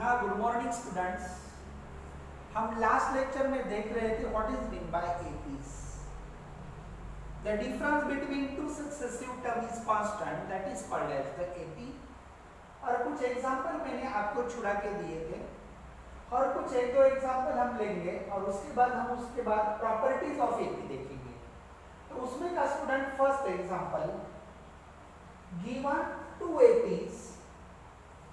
हाँ, good morning students. हम last lecture में देख रहे थे what is mean by APs. The difference between two successive term is constant, that is called as the AP. और कुछ एग्जांपल मैंने आपको छुड़ा के दिए थे और कुछ एक दो एग्जांपल हम लेंगे और उसके बाद प्रॉपर्टीज ऑफ एपी देखेंगे। तो उसमें का student first example, given two APs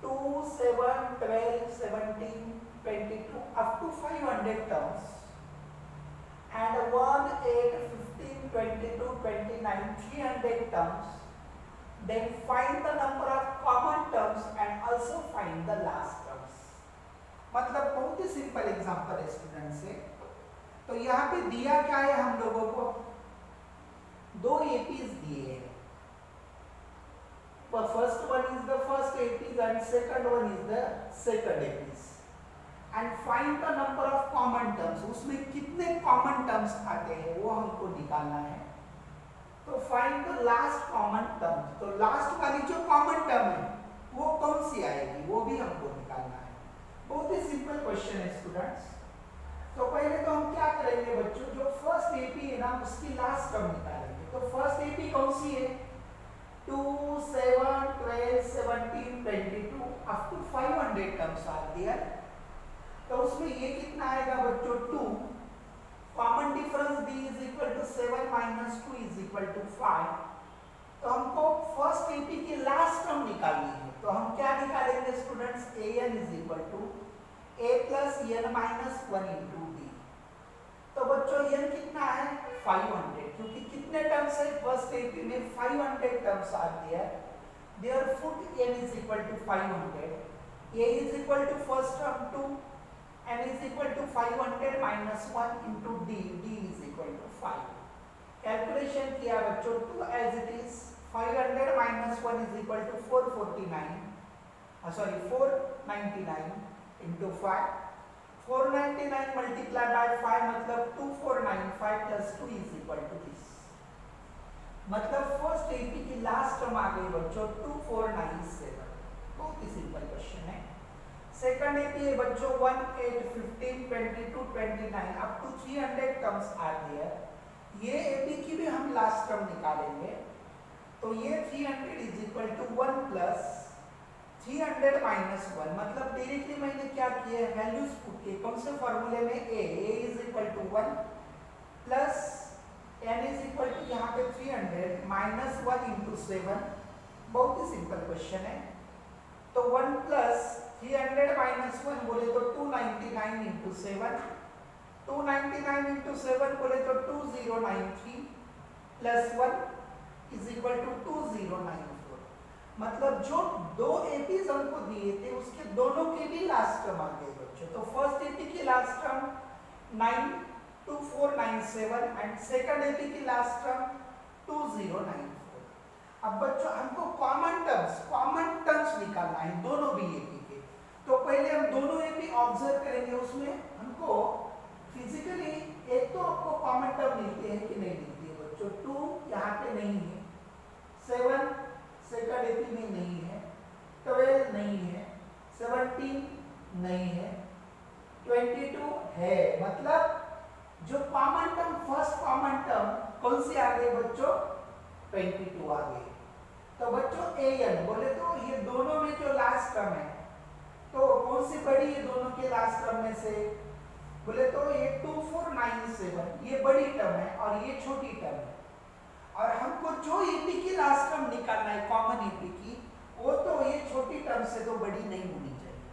2, 7, 12, 17, 22 up to 500 terms and 1, 8, 15, 22, 29, 300 terms, then find the number of common terms and also find the last terms। मतलब बहुत ही सिंपल एग्जांपल है स्टूडेंट से। तो यहाँ पे दिया क्या है हम लोगों को, दो एपीज दिए हैं। First one is the first APs and second one is the second APs, and find the number of common terms। उसमें कितने common terms आते हैं वो हमको निकालना है। तो find the last common term, तो लास्ट वाली जो common term है वो कौन सी आएगी वो भी हमको निकालना है। बहुत ही सिंपल क्वेश्चन है स्टूडेंट्स। तो पहले तो हम क्या करेंगे बच्चों, जो फर्स्ट एपी है ना उसकी लास्ट टर्म निकालेंगे। तो फर्स्ट एपी कौन सी है, 2, 7, 12, 17, 22 up to 500 terms are there। तो उसमें ये कितना आएगा बच्चों, 2। Common difference b is equal to 7 minus 2 is equal to 5। तो हमको फर्स्ट एपी की लास्ट टर्म निकालनी है। तो हम क्या निकालेंगे students, an is equal to a plus n minus 1 into b। तो बच्चों n कितना है, 500, क्योंकि कितने टर्म्स है फर्स्ट एपी में, 500 terms are there. Therefore n is equal to 500, a is equal to first term 2, n is equal to 500 minus 1 into d, d is equal to 5। Calculation किया बच्चों, 2 as it is, 500 minus 1 is equal to 499 into 5। 499 multiplied by 5 मतलब 2495 plus 2 is equal to this। मतलब first AP की last term आ गई बच्चों 2497। बहुत ही सिंपल क्वेश्चन है। सेकंड एपी है बच्चों 1, 8, 15, 22, 29 up to 300 terms are there. ये एपी की भी हम लास्ट टर्म निकालेंगे। तो ये 300 is equal to 1 plus 300 minus 1, मतलब डायरेक्टली मैंने क्या किया है, वैल्यूज पुट किए। कौन से फॉर्मूले में, a is equal to 1 plus n is equal to यहाँ पे 300 माइनस 1 इंटू 7। बहुत ही सिंपल क्वेश्चन है। तो 1 प्लस 300 माइनस 1 बोले तो 299 इंटू 7, 299 इंटू 7 बोले तो 2093 प्लस 1 इज इक्वल टू 2094। मतलब जो दो एपीज हमको दिए थे उसके दोनों के भी लास्ट टर्म आ गए बच्चों। तो फर्स्ट एपी की last term 92497 and second AP की लास्ट टर्म 2094। अब बच्चों हमको कॉमन टर्म्स निकालना है दोनों भी एपी के। तो पहले हम दोनों एपी ऑब्जर्व करेंगे। उसमें हमको फिजिकली एक तो आपको कॉमन टर्म मिलती है कि नहीं मिलती है बच्चों। 2 यहाँ पे नहीं है, 7 सेकंड एपी में नहीं है, 12 नहीं है, 17 नहीं है, 22 है। मतलब जो common term, first common term कौन सी आ गई बच्चों, 22 आ गई। तो बच्चों an बोले तो ये दोनों में जो लास्ट टर्म है, तो कौन सी बड़ी है दोनों के लास्ट टर्म में से, बोले तो ये 2497 ये बड़ी टर्म है और ये छोटी टर्म है। और हमको जो एपी की लास्ट टर्म निकालना है कॉमन एपी की, वो तो ये छोटी टर्म से तो बड़ी नहीं होनी चाहिए।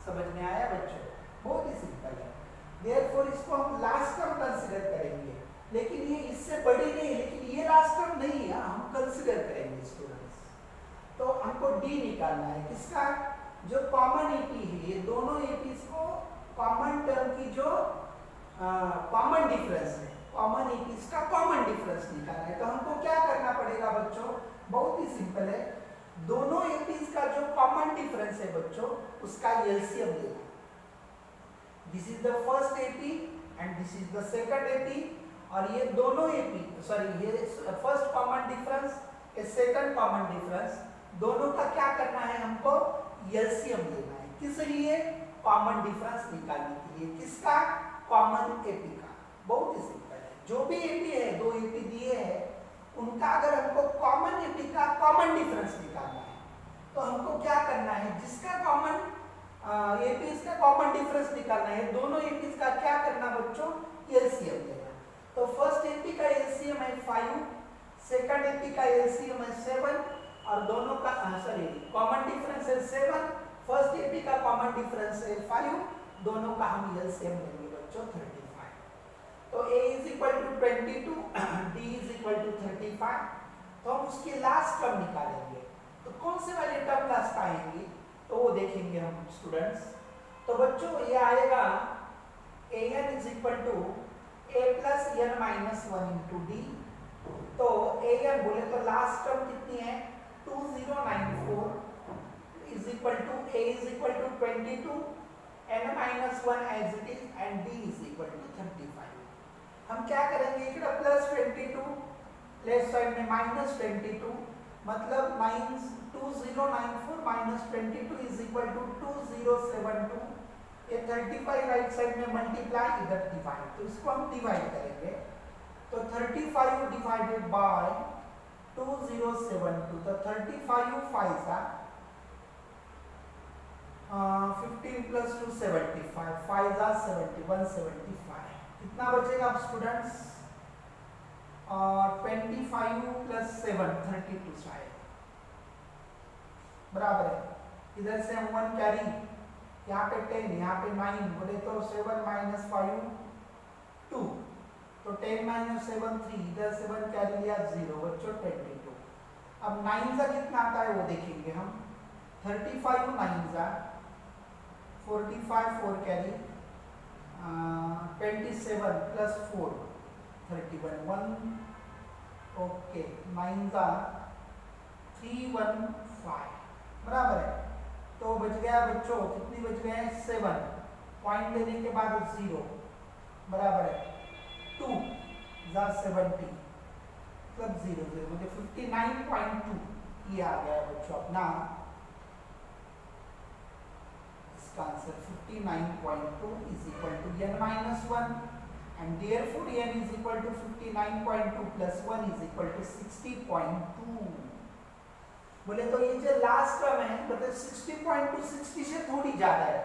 समझ में आया बच्चों, बहुत ही सिंपल है। देयरफॉर इसको हम लास्ट टर्म कंसीडर करेंगे, लेकिन ये इससे बड़ी नहीं है, लेकिन ये लास्ट टर्म नहीं है, हम कंसीडर करेंगे स्टूडेंट्स। तो हमको डी निकालना है किसका, जो कॉमन एपी है, ये दोनों एपीज को कॉमन टर्म की जो कॉमन डिफरेंस है, कॉमन एपीज का कॉमन डिफरेंस निकालना है। तो हमको क्या करना पड़ेगा बच्चों, बहुत ही सिंपल है। दोनों एपीज का जो कॉमन डिफरेंस है बच्चों उसका एलसीएम लेना। This is the first AP and this is the second AP, और ये दोनों एपी, सॉरी ये फर्स्ट कॉमन डिफरेंस, ये सेकंड कॉमन डिफरेंस, दोनों का क्या करना है हमको, एलसीएम लेना है। किस लिए? कॉमन डिफरेंस निकालने के लिए। किसका? कॉमन एपी का। बहुत ही सिंपल है। जो भी एपी है, दो एपी दिए हैं, उनका अगर हमको कॉमन एपी का कॉमन डिफरेंस निकालना है तो हमको क्या करना है? जिसका कॉमन एपीज का कॉमन डिफरेंस निकालना है, दोनों एपीज का क्या करना बच्चों? एलसीएम लेना। तो फर्स्ट एपी का एलसीएम है 5, सेकंड एपी का एलसीएम है 7 और दोनों का सॉरी कॉमन डिफरेंस है 7, फर्स्ट एपी का कॉमन डिफरेंस है 5, दोनों का हम एलसीएम लेंगे बच्चों 35। तो a is equal to 22, d is equal to 35। तो हम उसके लास्ट टर्म निकालेंगे। तो कौन से वाले टर्म लास्ट आएंगे तो वो देखेंगे हम स्टूडेंट्स। तो बच्चों ये आएगा an is equal to a plus n minus 1 into D. तो an बोले तो लास्ट टर्म कितनी है? 2094 is equal to a is equal to 22, n minus 1 as it is and d is equal to 35। हम क्या करेंगे? इकड़ा प्लस 22, लेफ्ट साइड में माइनस 22, मतलब 2094 माइनस 22 इज इक्वल टू 2072। ये 35 राइट साइड में मल्टीप्लाई, इधर डिवाइड, तो इसको हम डिवाइड करेंगे। तो 35 डिवाइडेड बाय 2072, तो 35 5 का 15 प्लस 2 75, 5 जा 71, 75 कितना बचेगा अब स्टूडेंट्स? 25 प्लस 7 32 शायद बराबर है। इधर से हम 1 कैरी, यहाँ पे 10, यहाँ पे 9, बोले तो 7 माइनस 5 2, तो 10 माइनस 7 3, इधर से 1 कैरी लिया 0 बच्चों 22। अब 9 जा कितना आता है वो देखेंगे हम। 35 9 जा 45, 4 कैरी 27 प्लस 4 31 1, ओके 9 जा 315 बराबर है। तो बच गया बच्चों, कितनी बच गए? 7, पॉइंट देने के बाद 0 बराबर है 2 जा 70, मतलब 0 0, मुझे 59.2 ये आ गया बच्चों अपना इसका answer. 59.2 is equal to n minus 1 and therefore n is equal to 59.2 plus 1 is equal to 60.2। बोले तो ये जो लास्ट टर्म है मतलब 60.2 60 से थोड़ी ज्यादा है,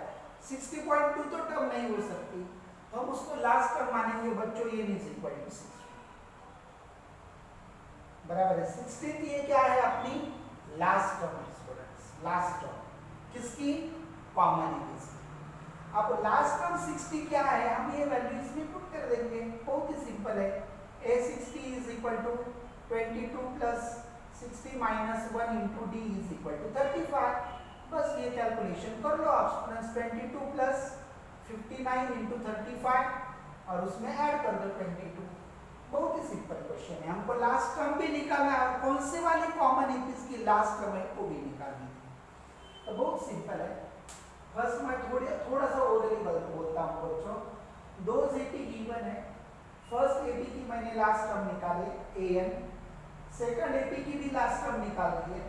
60.2 तो टर्म नहीं हो सकती, तो हम उसको लास्ट टर्म मानेंगे बच्चों। n is equal to 60 बराबर है 60 की। ये क्या है? अपनी लास्ट टर्म है स्टूडेंट्स, लास्ट टर्म किसकी? कॉमन एपीज की। अब लास्ट टर्म 60 क्या है? हम ये वैल्यू इसमें पुट कर देंगे, बहुत ही सिंपल है। a60 is equal to 22 plus 60 minus 1 into D is equal to 35। बस ये कैलकुलेशन कर लो आप स्टूडेंट्स। 22 प्लस 59 इंटू 35 और उसमें ऐड कर दो 22। बहुत ही सिंपल क्वेश्चन है। हमको लास्ट टर्म भी निकालना है, कौन से वाले कॉमन एपीज की लास्ट टर्म है वो भी निकालनी है। तो बहुत सिंपल है। फर्स्ट मैं थोड़ा सा ओरली बोलता हूँ बच्चों। दो एपी गिवन है, फर्स्ट एपी की मैंने लास्ट टर्म निकाले an, सेकंड एपी की भी लास्ट टर्म निकाली है,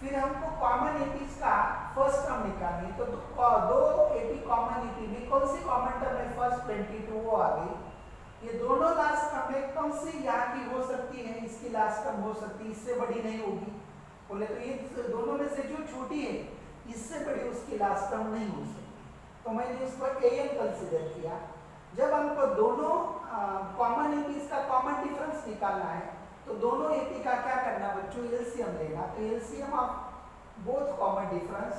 फिर हमको कॉमन एपीज का फर्स्ट टर्म निकालनी है। तो दो एपी कॉमन एपी में कौन सी कॉमन टर्म है? फर्स्ट 22 वो आ गई। ये दोनों लास्ट टर्म में कौन सी यहाँ की हो सकती है? इसकी लास्ट टर्म हो सकती है, इससे बड़ी नहीं होगी। बोले तो ये दोनों में से जो छोटी है इससे बड़ी उसकी लास्ट टर्म नहीं हो सकती, तो मैंने इसको an कंसीडर किया। जब हमको दोनों कॉमन एपीज का कॉमन डिफरेंस निकालना है तो दोनों एपी का क्या करना बच्चों? एलसीएम लेना। तो LCM of both common difference,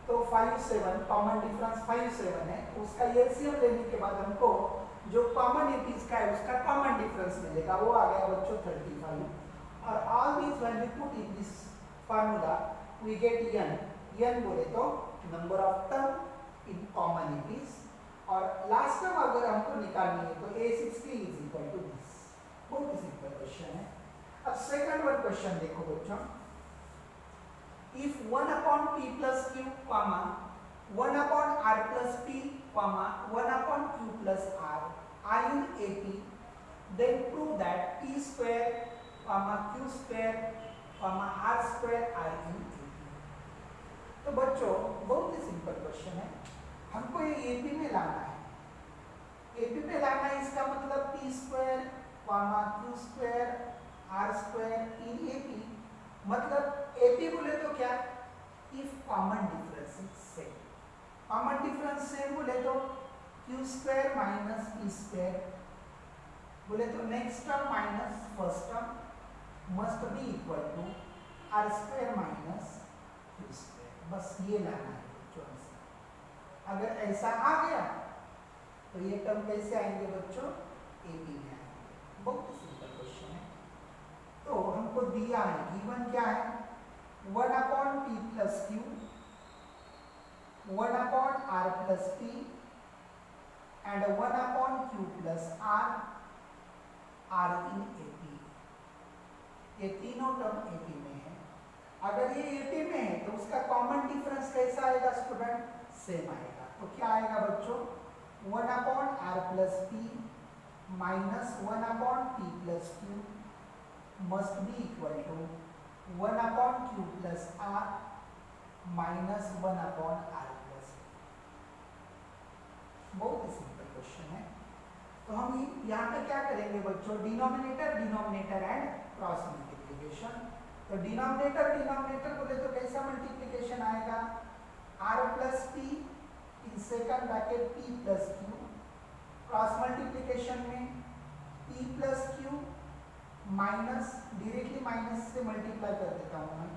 तो 5 7, कॉमन डिफरेंस 5 7 है, उसका एलसीएम लेने के बाद हमको जो कॉमन एपीज का है उसका कॉमन डिफरेंस मिलेगा, वो आ गया बच्चों 35। और all these value put in this formula we get n बोले तो number of term in common APs, और लास्ट टर्म अगर हमको निकालनी है तो a60 is equal to this. बहुत ही सिंपल क्वेश्चन है। अब सेकंड वन क्वेश्चन देखो बच्चों। If 1 upon p plus q, 1 upon r plus p, 1 upon q plus r are in AP, then prove that p square, q square, r square are in AP। तो बच्चों बहुत ही simple question है, हमको ये AP में लाना है। एपी में लाना है इसका मतलब P square comma Q square R square in AP, मतलब एपी बोले तो क्या, if common difference is same. Common difference same बोले तो Q square minus P square बोले तो next term minus first term must be equal to R square minus Q square. बस ये लाना है बच्चों से। अगर ऐसा आ गया तो ये टर्म कैसे आएंगे बच्चों, ए बी में आएंगे। बहुत सिंपल क्वेश्चन है। तो हमको दिया है गिवन क्या है, 1 upon P plus Q 1 upon R plus P and 1 upon Q plus are in AP. ये तीनों टर्म एपी में है। अगर ये एपी में है तो उसका कॉमन डिफरेंस कैसा आएगा स्टूडेंट, सेम आएगा। तो क्या आएगा बच्चों, 1 upon R plus P minus 1 upon P plus Q must be equal to 1 upon Q plus R minus 1 upon R plus. बहुत ही सिंपल क्वेश्चन है। तो हम यहाँ पे क्या करेंगे बच्चों, डिनोमिनेटर एंड क्रॉस मल्टीप्लिकेशन। तो डिनोमिनेटर बोले तो कैसा मल्टीप्लिकेशन आएगा, r plus p in second bracket p plus q, cross multiplication में p plus q minus, directly minus से मल्टीप्लाई कर देता हूँ मैं,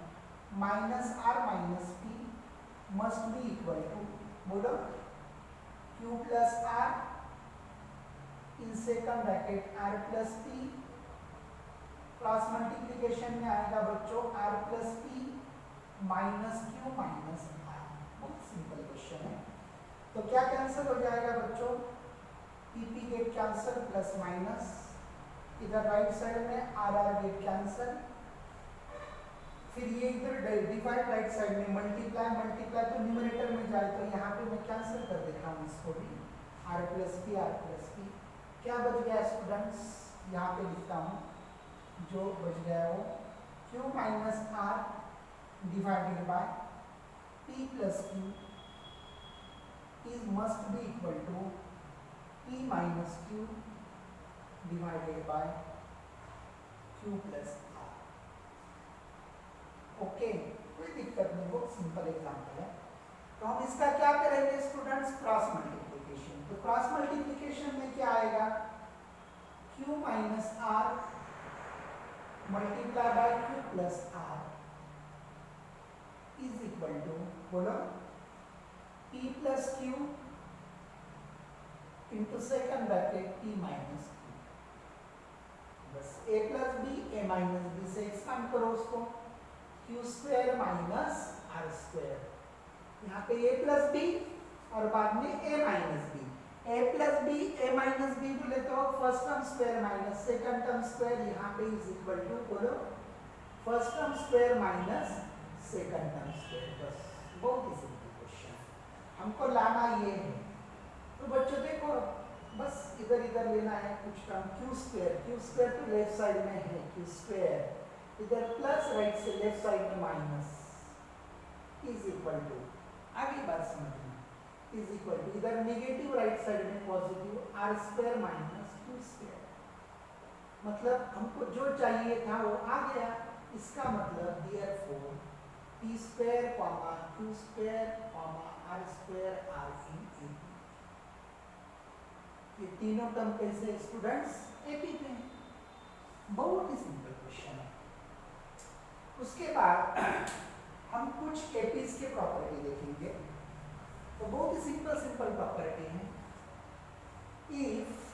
minus r minus p must be equal to, बोलो q plus are in second bracket r plus p, cross multiplication में आएगा बच्चों r plus P minus q minus r. बहुत सिंपल क्वेश्चन है। तो क्या कैंसिल हो जाएगा बच्चों, P get cancel plus minus, इधर राइट साइड में आर गेट कैंसिल, फिर ये इधर डिवाइड राइट साइड में मल्टीप्लाई तो न्यूमरेटर में जाए तो यहाँ पे मैं कैंसिल कर देता हूँ इसको भी, आर प्लस पी। क्या बच गया स्टूडेंट्स, यहाँ पे लिखता हूँ, जो बच गया वो q minus R divided by p plus Q is must be equal to p minus Q divided by q plus R. Okay, कोई दिक्कत नहीं, बहुत सिंपल एग्जाम्पल है। तो हम इसका क्या करेंगे स्टूडेंट्स, क्रॉस मल्टीप्लिकेशन। तो क्रॉस मल्टीप्लिकेशन में क्या आएगा, q minus R multiply by q plus R is equal to, बोलो p plus Q into second bracket p minus Q, बस a plus B A minus B से expand करो उसको, Q square minus R square, यहाँ पे a plus B और बाद में a minus B. a plus B A minus B बोले तो first term square minus second term square, यहाँ पे इज इक्वल टू, बोलो first term square minus second term square. बस बहुत ही सिंपल क्वेश्चन, हमको लाना ये है। तो बच्चों देखो, बस इधर लेना है कुछ टर्म, क्यू स्क्वायर तो लेफ्ट साइड में है क्यू स्क्वायर, इधर प्लस राइट से लेफ्ट साइड में माइनस इज इक्वल टू, आगे बात समझना, इज इक्वल टू इधर नेगेटिव राइट साइड में positive R square minus Q square. मतलब हमको जो चाहिए था वो आ गया। इसका मतलब therefore P square comma Q square comma R square are in AP. ये तीनों टर्म कैसे स्टूडेंट्स, एपी पे। बहुत ही सिंपल क्वेश्चन है। उसके बाद हम कुछ एपीज के प्रॉपर्टी देखेंगे। तो बहुत ही सिंपल प्रॉपर्टी है। If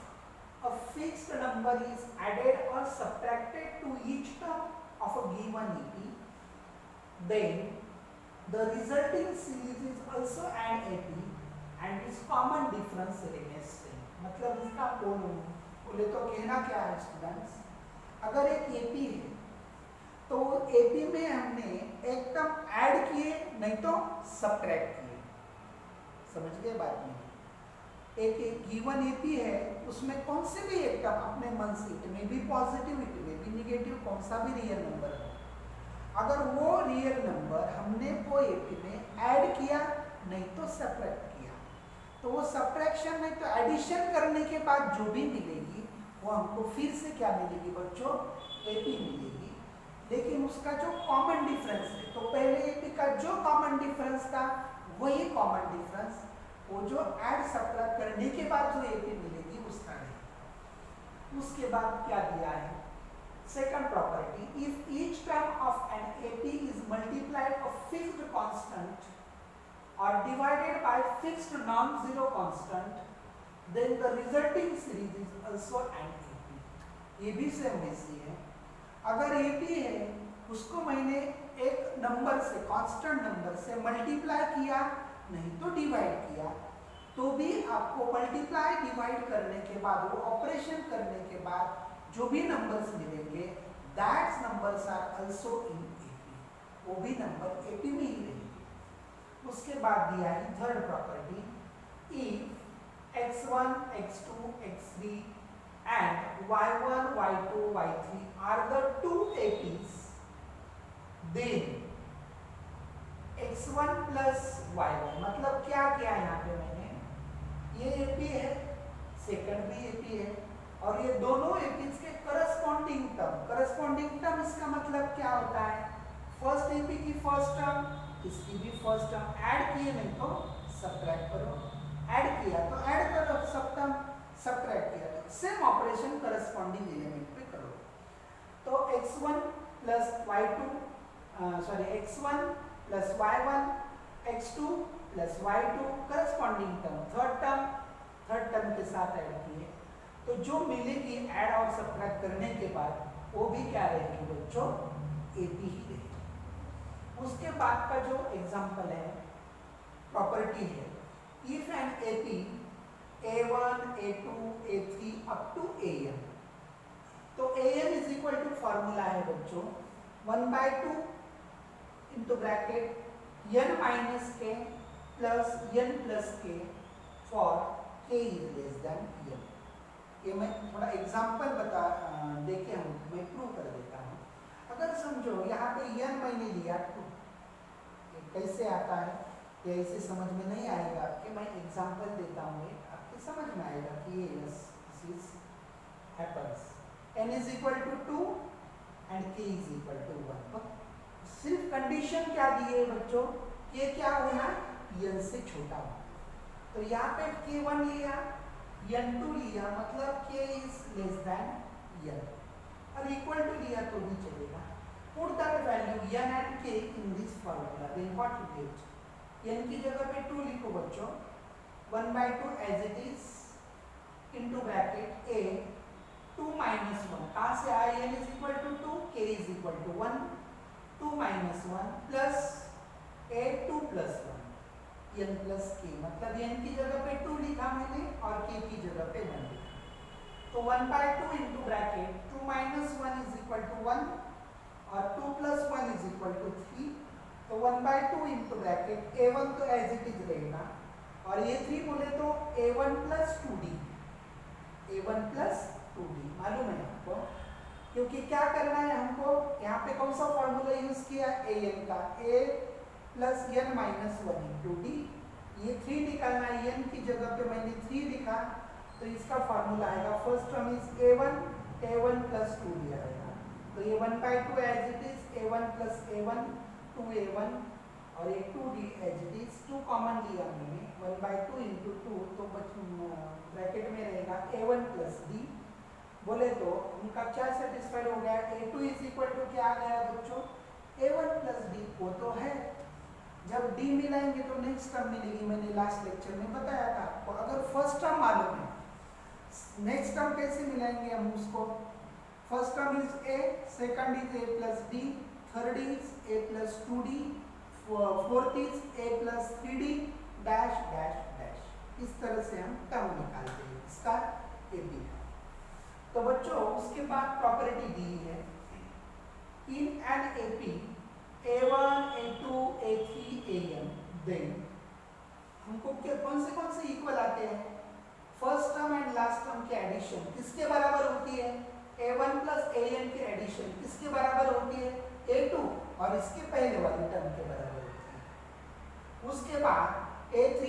a fixed number is added or subtracted to each term of a given EP, then the resulting series is also an AP and its common difference remains same। मतलब इसका बोले तो कहना क्या है students, अगर एक AP है तो AP में हमने एक टर्म ऐड किए नहीं तो सब्ट्रैक्ट किए, समझ गए बात में। एक गिवन एपी है, उसमें कौन से भी एक टर्म अपने मन से, इट में भी पॉजिटिव इट में भी नेगेटिव, कौन सा भी रियल नंबर है, अगर वो रियल नंबर हमने वो एपी में ऐड किया, नहीं तो सब्ट्रैक्ट किया, तो वो सब्ट्रैक्शन नहीं तो एडिशन करने के बाद जो भी मिलेगी वो हमको फिर से क्या मिलेगी बच्चों, एपी मिलेगी। लेकिन उसका जो कॉमन डिफरेंस है, तो पहले एपी का जो कॉमन डिफरेंस था वही कॉमन डिफरेंस वो जो ऐड सब्ट्रैक्ट करने के बाद जो एपी मिलेगी उसका नहीं। उसके बाद क्या दिया है, second property, if each term of an AP is multiplied of fixed constant or divided by fixed non-zero constant, then the resulting series is also an AP. ये भी सेम वैसी है। अगर AP है उसको मैंने एक नंबर से, कांस्टेंट नंबर से मल्टीप्लाई किया, नहीं तो डिवाइड किया, तो भी आपको मल्टीप्लाई डिवाइड करने के बाद, वो ऑपरेशन करने के बाद जो भी नंबर्स मिलेंगे, that's numbers are also in AP, वो भी नंबर AP में ही रहेंगे। उसके बाद दिया है third property, if x1, x2, x3 and y1, y2, y3 are the two APs, then x1 plus y1, मतलब क्या किया यहाँ पे मैंने, ये AP है, सेकंड भी AP है, और ये दोनों APs के करस्पॉन्डिंग टर्म, इसका मतलब क्या होता है, फर्स्ट AP की फर्स्ट टर्म, इसकी भी फर्स्ट टर्म, ऐड किए नहीं तो सब्ट्रैक्ट करो, ऐड किया तो ऐड करो, सब टर्म सब्ट्रैक्ट किया तो सेम ऑपरेशन करस्पॉन्डिंग एलिमेंट पे करो। तो x1 plus y2 x1 plus y1, x2 plus y2 corresponding term, third term के साथ ऐड किए, तो जो मिलेगी ऐड और सब्ट्रैक्ट करने के बाद वो भी क्या रहेगी बच्चों, एपी ही रहेगी। उसके बाद का जो एग्जांपल है, प्रॉपर्टी है, if an AP a1, a2, a3 up to an, तो an is equal to formula है बच्चों 1/2 into bracket n minus K plus n plus K for k is less than n। ये मैं थोड़ा example देके मैं prove कर देता हूँ। अगर समझो यहाँ पे n मैंने लिया 2, कैसे आता है, ये ऐसे समझ में नहीं आएगा कि मैं एग्जांपल देता हूँ, आपको समझ में आएगा कि ये yes this happens, n is equal to 2 and k is equal to 1। तो सिर्फ कंडीशन क्या दी है बच्चों, k क्या होना, n से छोटा हो, तो यहाँ पे k1 लिया, n2 लिया, मतलब k is less than n, और इक्वल टू लिया तो भी चलेगा। Put that value n and k in this formula, then what you get, n की जगह पे 2 लिखो बच्चों, 1/2 as it is into bracket a 2 minus 1, कहाँ से आया, n is equal to 2, k is equal to 1, 2 minus 1 plus a 2 plus 1, n plus k, मतलब n की जगह पे 2 लिखा मैंने और k की जगह पे 1 लिखा, तो 1/2 into bracket 2 minus 1 is equal to 1 और 2 plus 1 is equal to 3, तो 1/2 into bracket a1 तो as it is रहेगा, और ये 3 बोले तो a1 plus 2d, a1 plus 2d मालूम है आपको, क्योंकि क्या करना है हमको, यहाँ पे कौन सा फॉर्मूला यूज किया, an का, a plus n minus 1 into d, ये 3 निकालना है, n की जगह पे मैंने 3 लिखा, तो इसका फॉर्मूला आएगा, first term is a1 plus 2 दिया रहेगा, तो ये 1/2 as it is a1 plus a1 2a1 और ये 2d as it is, 2 common लिया मैंने, 1/2 into 2, तो ब्रैकेट में रहेगा a1 plus d, बोले तो उनका क्या सेटिस्फाइड हो गया, a2 इज इक्वल टू क्या आ गया बच्चों, a1 plus d, वो तो है, जब d मिलाएंगे तो नेक्स्ट टर्म मिलेगी, मैंने लास्ट लेक्चर में बताया था आपको। अगर फर्स्ट टर्म मालूम है, नेक्स्ट टर्म कैसे मिलाएंगे हम उसको, first term is a, second is a plus d, third is a plus 2d, fourth is a plus 3d dash dash dash, इस तरह से हम टर्म निकालते हैं इसका ab का। तो बच्चों उसके बाद प्रॉपर्टी दी है, in an AP a1, a2, a3, an, then हमको कौन से इक्वल आते हैं, first term and last term की एडिशन किसके बराबर होती है, a1 plus an की एडिशन किसके बराबर होती है, a2 और इसके पहले वाली टर्म के बराबर होती है। उसके बाद A3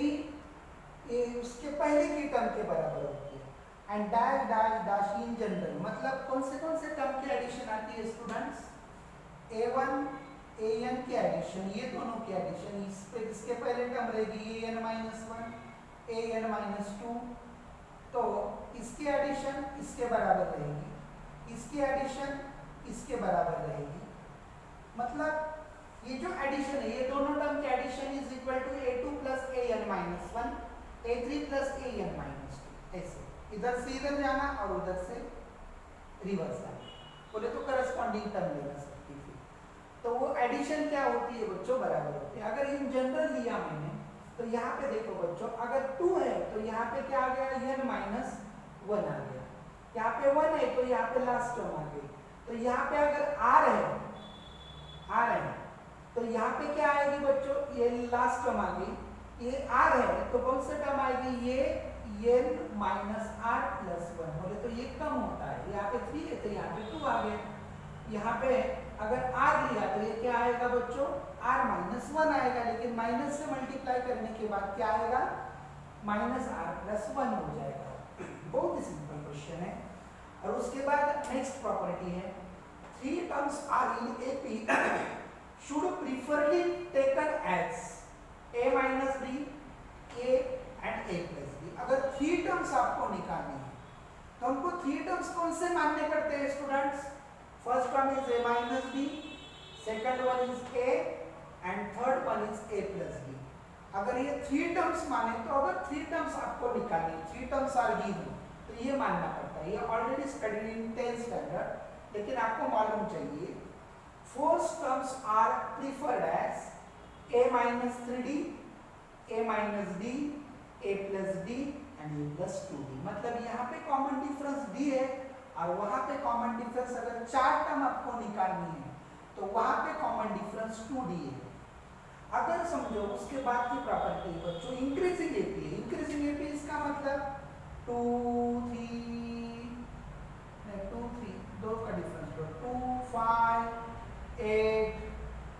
उसके पहले की टर्म के बराबर होती है। And dash dash dash in general, मतलब कौन से टर्म की एडिशन आती है स्टूडेंट्स? A1 AN की एडिशन, ये दोनों की एडिशन। इसके पहले टर्म रहेगी AN-1 AN-2, तो इसकी एडिशन इसके बराबर रहेगी, इसकी एडिशन इसके बराबर रहेगी। मतलब ये जो एडिशन है, ये दोनों टर्म की addition is equal to A2 plus AN-1 A3 plus AN-2। ऐसे इधर से इधर जाना और उधर से रिवर्स आना, बोले तो करस्पॉन्डिंग टर्म लेना सकती थी। तो वो एडिशन क्या होती है बच्चों? बराबर होती है। अगर इन जनरल लिया मैंने तो यहाँ पे देखो बच्चों, अगर 2 है तो यहाँ पे क्या आ गया? N-1 आ गया। यहाँ पे 1 है तो यहाँ पे लास्ट टर्म आ गई। तो यहाँ पे अगर R है तो यहाँ पे क्या आएगी बच्चों? ये लास्ट टर्म आ गई। ये R है तो कौन सा टर्म आएगी? ये N-R+1। बोले तो ये कम होता है, यहाँ पे 3 है तो यहाँ पे 2 आ गया। यहाँ पे अगर R लिया तो ये क्या आएगा बच्चों? R-1 आएगा, लेकिन माइनस से मल्टीप्लाई करने के बाद क्या आएगा? -R+1 हो जाएगा। बहुत ही सिंपल क्वेश्चन है। और उसके बाद नेक्स्ट प्रॉपर्टी है, 3 terms are in AP should preferably taken as A minus B, A and A plus B। अगर 3 टर्म्स आपको निकालनी है तो हमको 3 टर्म्स कौन से मानने पड़ते हैं students? First one is A minus B, second one is A and third one is A plus B। अगर ये 3 टर्म्स माने तो अगर 3 टर्म्स आपको निकालनी, 3 टर्म्स आर गिवन, तो ये मानना पड़ता है। ये already studied in 10th standard, लेकिन आपको मालूम चाहिए। 4 terms are preferred as A minus 3D, A minus D, A plus D and A plus 2D। मतलब यहाँ पे कॉमन डिफरेंस D है और वहाँ पे कॉमन डिफरेंस, अगर 4 टर्म आपको निकालनी है तो वहाँ पे कॉमन डिफरेंस 2D है। अगर समझो उसके बाद की प्रॉपर्टी बच्चों इंक्रीजिंग AP है। इंक्रीजिंग AP इसका मतलब 2 3 दो का डिफरेंस, 2 5 8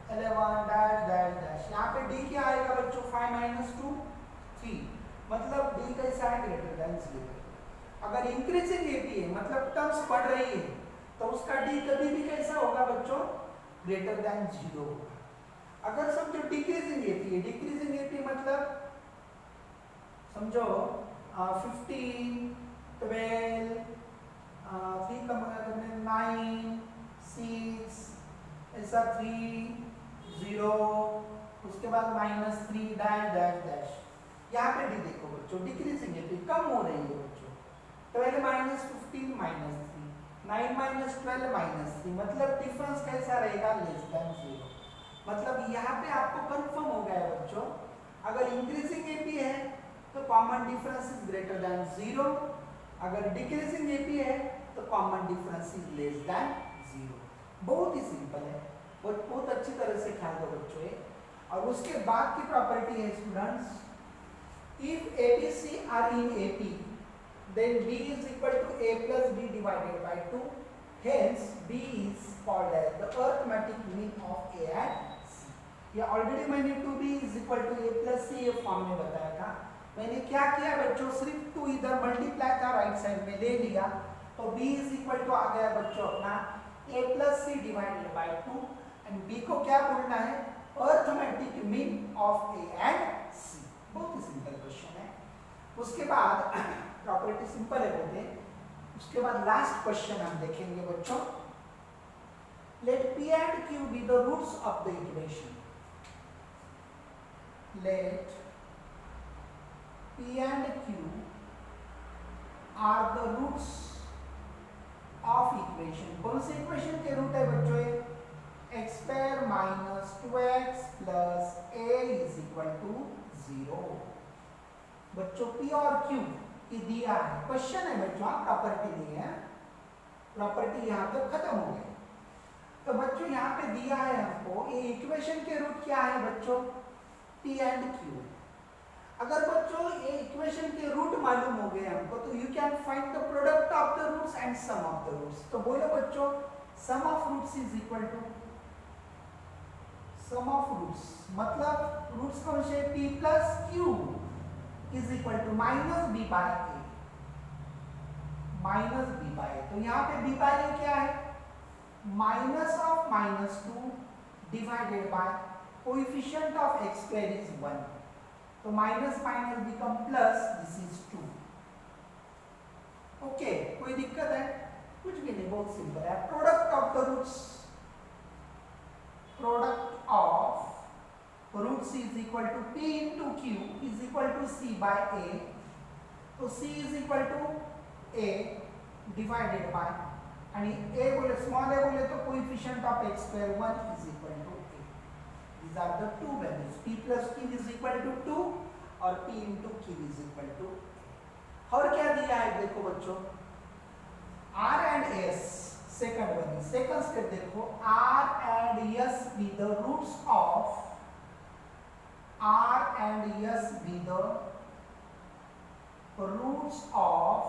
11 डैश डैश डैश। यहाँ पे D क्या आएगा बच्चों? 5 minus 2 3, मतलब D कैसा है? Greater than 0। अगर इंक्रीजिंग AP है मतलब टर्म्स बढ़ रही है तो उसका D कभी भी कैसा होगा बच्चों? ग्रेटर देन 0 होगा। अगर समझो डिक्रीजिंग AP है, डिक्रीजिंग AP मतलब समझो 15 12 3 का मतलब 9 6 ऐसा 3 0, उसके बाद -3 डैश डैश डैश। यहाँ पे भी देखो बच्चों डिक्रीजिंग AP कम हो रही है बच्चों। 12 -15 -3, 9 -12 -3, मतलब डिफरेंस कैसा रहेगा? Less than 0। मतलब यहाँ पे आपको कंफर्म हो गया बच्चों, अगर इंक्रीजिंग AP है तो common difference is greater than 0, अगर डिक्रीजिंग AP है तो common difference is less then 0। बहुत ही सिंपल है, बहुत अच्छी तरह से ख्याल दो बच्चों ये। और उसके बाद की प्रॉपर्टी है students, if ABC are in AP then B is equal to A plus B divided by 2, hence B is called as the arithmetic mean of A and C। ये ऑलरेडी मैंने 2B is equal to A plus C ये form में बताया था। मैंने क्या किया बच्चों? सिर्फ 2 इधर मल्टीप्लाई था राइट साइड में ले लिया, तो B is equal to आ गया बच्चों अपना A plus C divided by 2, and B को क्या बोलना है? Arithmetic mean of A and C। बहुत ही सिंपल क्वेश्चन है। उसके बाद प्रॉपर्टी सिंपल है बोलते हैं। उसके बाद लास्ट क्वेश्चन हम देखेंगे बच्चों, let P and Q be the roots of the equation. Let P and Q are the roots of equation. कौन से इक्वेशन के रूट है बच्चों? ये x square minus 2x plus a is equal to 0। बच्चों P और Q ये दिया है, क्वेश्चन है बच्चों, प्रॉपर्टी दी है, प्रॉपर्टी यहाँ तक खत्म हो गई। तो बच्चों यहाँ पे दिया है हमको ये इक्वेशन के रूट क्या है बच्चों? P and Q। अगर बच्चों ये इक्वेशन के रूट मालूम हो गए हमको तो you can find the product of the roots and sum of the roots. तो बोलो बच्चों sum of roots is equal to sum of roots, मतलब रूट्स कौन से, p plus Q is equal to minus b by a, minus b by a. तो यहाँ पे b by a क्या है, minus of minus two divided by coefficient of x square is 1, तो minus minus become plus, this is 2। Okay, कोई दिक्कत है, कुछ भी नहीं, बहुत सिंपल है। Product of the roots, product of roots is equal to p into क्यू is equal to c by a, तो c is equal to a divided by, आणि a बोले स्मॉल a बोले तो coefficient of x square 1 is equal to a। These are the two values, p plus q is equal to 2 और p into q is equal to a। और क्या दिया है देखो बच्चों, r and s, second one, second step देखो, r and s be the roots of, r and s be the roots of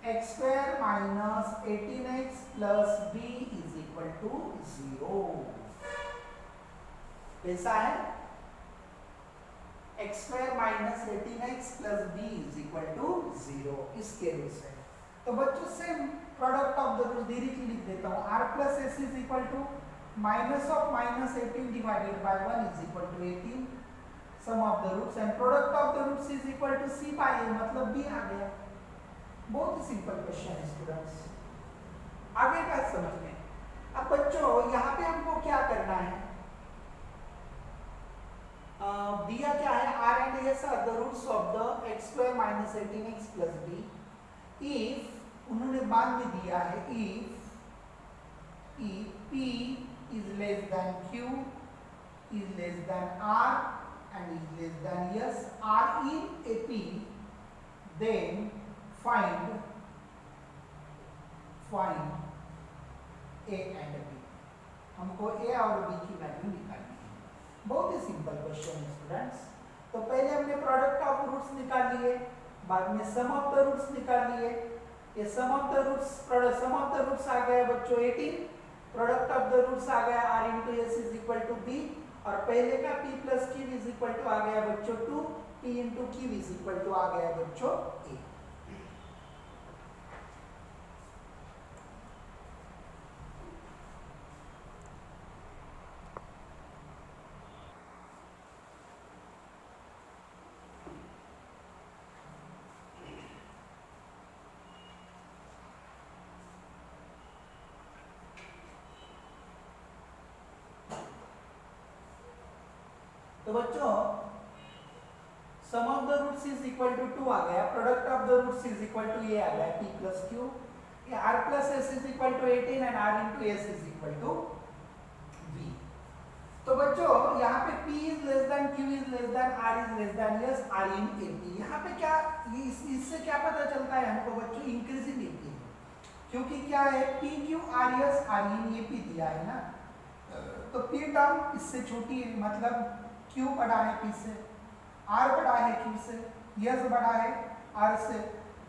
x square minus 18x plus b is equal to 0। कैसा है, x square minus 18x plus b is equal to 0, इसके roots है। तो बच्चों same product of the roots directly लिख देता हूं, r plus s is equal to minus of minus 18 divided by 1 is equal to 18, sum of the roots, and product of the roots is equal to c by a, मतलब b आ गया। बहुत ही simple question है students, आगे बात समझ में। अब बच्चों यहाँ पे हमको क्या करना है, दिया क्या है, r and s are the roots of the x square minus 18x plus b, if, उन्होंने बाद में दिया है, if p is less than q is less than r and is less than s are in a p, then find a and b। हमको a और b की value निकालनी है, बहुत ही सिंपल क्वेश्चन है स्टूडेंट्स। तो पहले हमने प्रोडक्ट ऑफ रूट्स निकाल लिए, बाद में सम ऑफ द रूट्स निकाल लिए। ये सम ऑफ द रूट्स आ गया बच्चों 18, प्रोडक्ट ऑफ द रूट्स आ गया r into s is equal to b, और पहले का p plus q is equal to आ गया बच्चों 2, p into q is equal to आ गया बच्चों a। तो बच्चों sum of the roots is equal to 2 आ गया, product of the roots is equal to ये आ गया p प्लस q, ये r plus s is equal to 18 and r into s is equal to v। तो बच्चों यहाँ पे p is less than q is less than r is less than s r in ap। यहाँ पे क्या, इससे क्या पता चलता है हमको बच्चों, इंक्रीजिंग ap, क्योंकि क्या है p q r s r in ap दिया है ना, तो p टर्म इससे छोटी है, मतलब q बड़ा है p से, r बड़ा है q से, s बड़ा है r से,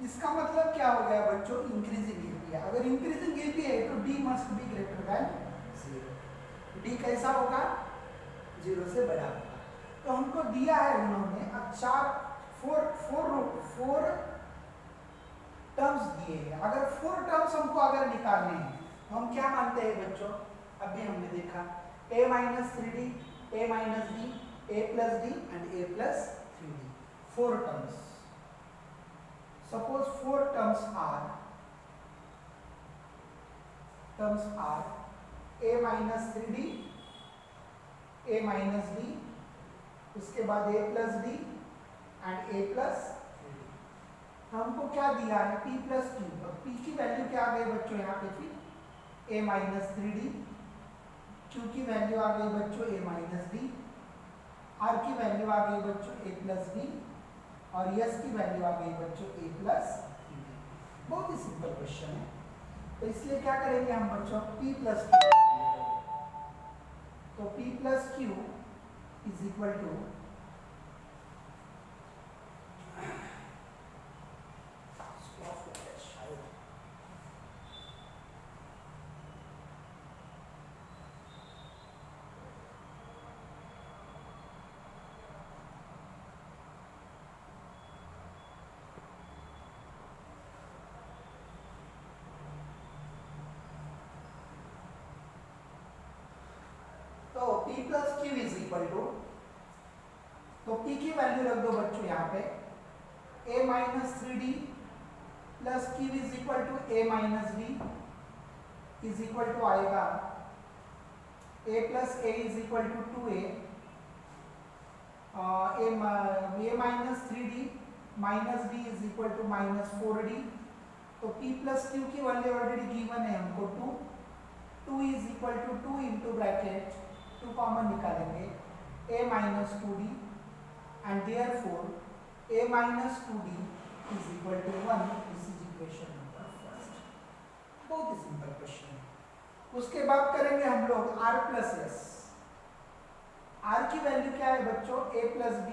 इसका मतलब क्या हो गया बच्चों, इंक्रीजिंग ap है। अगर इंक्रीजिंग ap है तो d must be greater than 0, d कैसा होगा, 0 से बड़ा होगा। तो हमको दिया है उन्होंने, अब 4 टर्म्स दिए हैं, अगर 4 टर्म्स हमको अगर निकालने हैं तो हम क्या मानते हैं बच्चों, अभी हमने देखा a minus 3d, a minus d, a plus d and a plus 3d, 4 terms। Suppose 4 terms are a minus 3d, a minus d, उसके बाद a plus d and a plus 3d। हमको क्या दिया है, p plus q, अब p की value क्या आ गई बच्चों यहाँ पे, फिर a minus 3d, q की वैल्यू आ गई बच्चों a minus d, r की वैल्यू आ गई बच्चों a प्लस b, और s की वैल्यू आ गई बच्चों a प्लस b। बहुत ही सिंपल क्वेश्चन है, तो इसलिए क्या करेंगे हम बच्चों, p प्लस q, तो p plus q is equal to P plus Q is equal to, तो P की वैल्यू रख दो बच्चों यहाँ पे a minus 3d plus Q is equal to a minus d is equal to आएगा a plus a is equal to 2a, a minus 3d minus d is equal to minus 4d। तो P plus q की value already given है हमको 2 is equal to 2 into bracket 2 common निकालेंगे a minus 2d and therefore a minus 2d is equal to 1। This is equation number first. बहुत ही simple question है। उसके बाद करेंगे हम लोग r प्लस s। r की वैल्यू क्या है बच्चों a प्लस b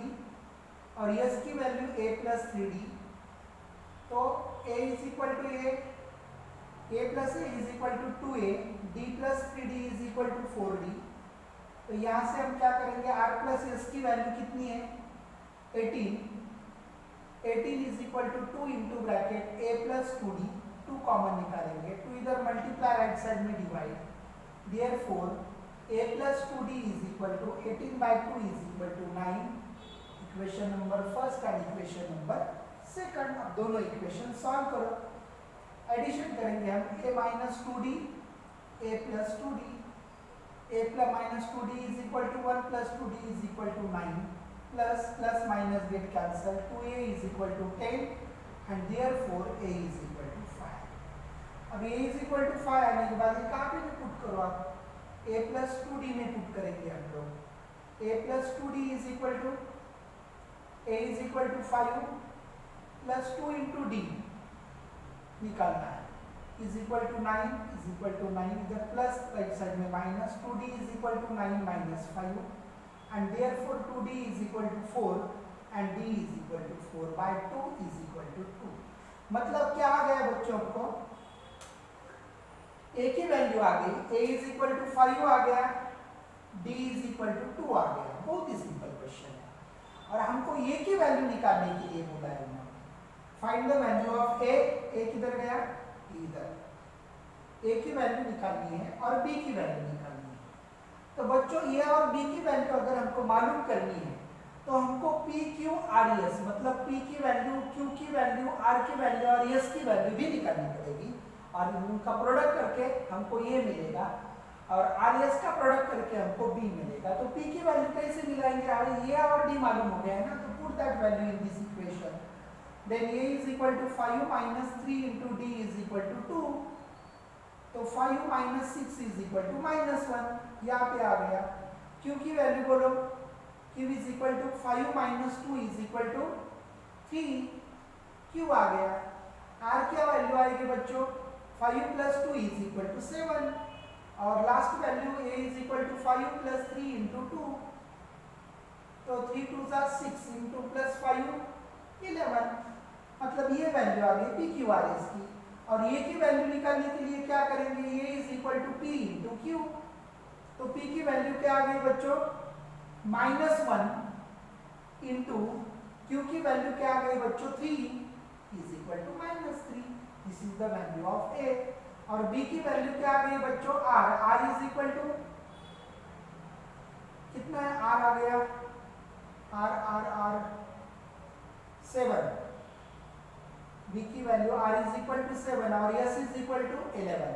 और s की वैल्यू a प्लस 3d। तो a is equal to a plus a is equal to 2a, d plus 3d is equal to 4d। तो यहाँ से हम क्या करेंगे r प्लस s की वैल्यू कितनी है 18 is equal to 2 into bracket a plus 2d, 2 common निकालेंगे, 2 इधर मल्टीप्लाई राइट साइड में divide, therefore a plus 2d is equal to 18/2 is equal to 9। Equation number first and equation number second. अब दोनों equation solve करो, addition करेंगे हम a minus 2d a plus 2d, a plus minus 2d is equal to 1 plus 2d is equal to 9 plus plus minus get cancel, 2a is equal to 10 and therefore a is equal to 5। अब a is equal to 5 आने के बाद ये कहाँ पे भी put करो आप, a प्लस 2d में पुट करेंगे हम लोग। a plus 2d is equal to a is equal to 5 plus 2 into d निकालना है is equal to 9 is equal to 9, इधर प्लस राइट साइड में minus 2d is equal to 9 minus 5 and therefore 2d is equal to 4 and d is equal to 4/2 is equal to 2। मतलब क्या आ गया बच्चों को, a की वैल्यू आ गई, a is equal to 5 आ गया, d इज इक्वल टू 2 आ गया। बहुत ही सिंपल क्वेश्चन है और हमको a की वैल्यू निकालने के लिए बोला है उन्होंने। Find the value of a किधर गया इधर, a की वैल्यू निकालनी है और b की वैल्यू निकालनी है। तो बच्चों a और b की वैल्यू अगर हमको मालूम करनी है तो हमको p q r s मतलब p की वैल्यू, q की वैल्यू, r की वैल्यू और s की वैल्यू भी निकालनी पड़ेगी और उनका प्रोडक्ट करके हमको ये मिलेगा और r s का प्रोडक्ट करके हमको b मिलेगा। तो p की वैल्यू कैसे मिलाएंगे, अरे a और d मालूम हो गया है ना, तो put that value in this equation. Then a is equal to 5 minus 3 into d is equal to 2. तो 5 minus 6 is equal to minus 1, यहाँ पे आ गया। q की वैल्यू बोलो, q is equal to 5 minus 2 is equal to 3, q आ गया। r क्या value आएगी बच्चों, 5 plus 2 is equal to 7 और last value a is equal to 5 plus 3 into 2, तो 3 2s are 6 into plus 5 11। मतलब ये वैल्यू आ गई पी क्यू आर एस की और ये की वैल्यू निकालने के लिए क्या करेंगे, ये is equal to p into q. तो पी की वैल्यू क्या आ गई बच्चों -1 इंटू क्यू की वैल्यू क्या आ गई बच्चों 3 is equal to -3। This is the value of a. और बी की वैल्यू क्या आ गई बच्चों आर इज इक्वल टू कितना है, आर आ गया आर 7, b की value r is equal to 7 और s इज इक्वल टू 11।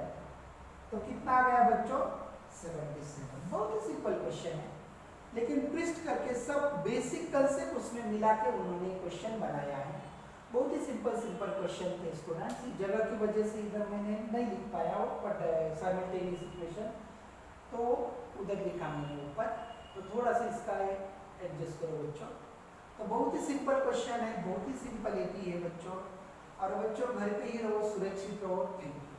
तो कितना आ गया बच्चों 77। बहुत ही सिंपल क्वेश्चन है लेकिन ट्विस्ट करके सब बेसिक कंसेप्ट उसमें मिला के उन्होंने क्वेश्चन बनाया है। बहुत ही सिंपल क्वेश्चन थे स्टूडेंट्स, जगह की वजह से इधर मैंने नहीं लिख पाया हो बट साइमल्टेनियस इक्वेशन तो उधर लिखा मैंने ऊपर, तो थोड़ा सा इसका एडजस्ट करो बच्चों। तो बहुत ही सिंपल क्वेश्चन है, बहुत ही सिंपल एटी है बच्चों, और बच्चों घर पे ही रहो, सुरक्षित रहो। Thank you.